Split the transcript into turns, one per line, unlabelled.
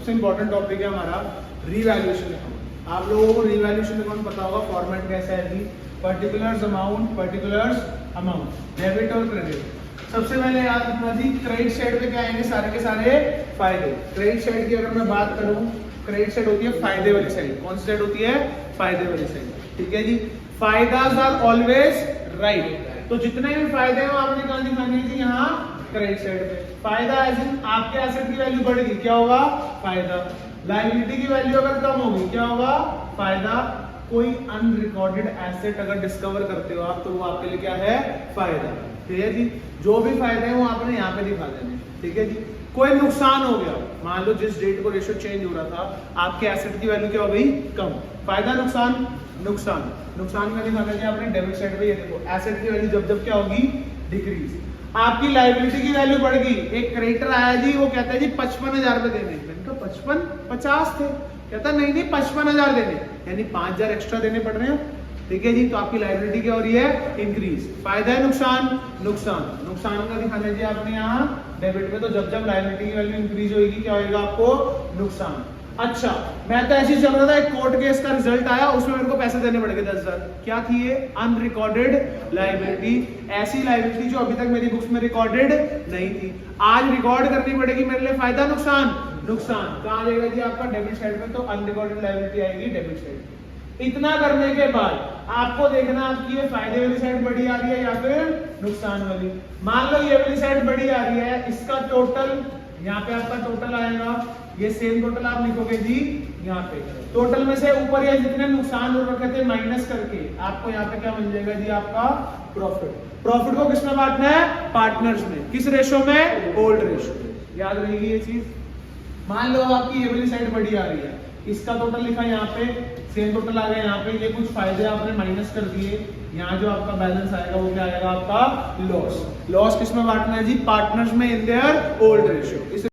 सबसे important topic है हमारा रीवैल्यूएशन अकाउंट। आप लोगों को रीवैल्यूएशन अकाउंट पता होगा, फॉर्मेट कैसा है जी, पर्टिकुलर्स अमाउंट, डेबिट और क्रेडिट। सबसे पहले याद रखना जी, क्रेडिट साइड पे क्या आएंगे, सारे के सारे फायदे। क्रेडिट साइड की अगर मैं बात करूं, क्रेडिट साइड होती है फायदे वाली साइड। कौन सी साइड होती है? फायदे वाली साइड, ठीक है जी। फायदास आर ऑलवेज राइट, तो जितने भी फायदे हैं आपने कहां दिखाने हैं जी, यहाँ क्रेडिट साइड पे। फायदा एज इन आपके एसेट की वैल्यू बढ़ेगी, क्या होगा? फायदा। लायबिलिटी की वैल्यू अगर कम होगी, क्या होगा? फायदा। कोई अनरिकॉर्डेड एसेट अगर डिस्कवर करते हो आप, तो वो आपके लिए क्या है? फायदा, ठीक है जी। जो भी फायदे हैं वो आपने यहाँ पे दिखा देने, ठीक है जी। कोई नुकसान हो गया, मान लो जिस डेट को रेशियो चेंज हो रहा था, आपके एसेट की वैल्यू क्या हो गई? कम। फायदा, नुकसान, नुकसान का दिखाना चाहिए आपने डेबिट साइड पे। ये देखो, एसेट की वैल्यू जब जब क्या होगी? डिक्रीज। आपकी लायबिलिटी की वैल्यू बढ़ गई। एक क्रेडिटर आया जी, वो कहता है जी 55,000 रुपए देने। मैंने कहा 55, 50 थे। कहता नहीं 55,000 देने, यानी 5,000 एक्स्ट्रा देने पड़ रहे हैं, ठीक है जी। तो आपकी लायबिलिटी क्या हो रही है? इंक्रीज। फायदा है, नुकसान का दिखाना चाहिए आपने यहाँ डेबिट में। तो जब जब लायबिलिटी की वैल्यू इंक्रीज होगी, क्या होगा आपको? नुकसान। अच्छा, मैं तो ऐसे ही चल रहा था, एक कोर्ट केस का रिजल्ट आया, उसमें मेरे को पैसे देने पड़ गए 10,000। क्या थी ये? Unrecorded liability. ऐसी लायबिलिटी जो अभी तक मेरी बुक्स में रिकॉर्डेड नहीं थी, आज रिकॉर्ड करनी पड़ेगी मेरे लिए। फायदा, नुकसान कहाँ जाएगा जी आपका? डेबिट साइड में। तो अनरिकॉर्डेड लायबिलिटी आएगी डेबिट साइड। इतना करने के बाद आपको देखना आपकी ये फायदे वाली साइड बड़ी आ रही है या फिर नुकसान वाली। मान लो ये वाली साइड बड़ी आ रही है, इसका टोटल यहाँ पे आपका टोटल आएगा, ये सेम टोटल आप लिखोगे जी यहाँ पे। टोटल में से ऊपर ये जितने नुकसान हो रखे थे माइनस करके आपको यहाँ पे क्या मिल जाएगा जी? आपका प्रॉफिट। प्रॉफिट को किसमें बांटना है? पार्टनर्स में। किस रेशो में? ओल्ड रेशो में। याद रहेगी ये चीज। मान लो आपकी ये वाली साइड बड़ी आ रही है, इसका टोटल लिखा यहाँ पे, सेम टोटल आ गया यहाँ पे, ये कुछ फायदे आपने माइनस कर दिए, यहाँ जो आपका बैलेंस आएगा वो क्या आएगा? आपका लॉस। लॉस किसमें बांटना है जी? पार्टनर्स में इन देयर ओल्ड रेशियो।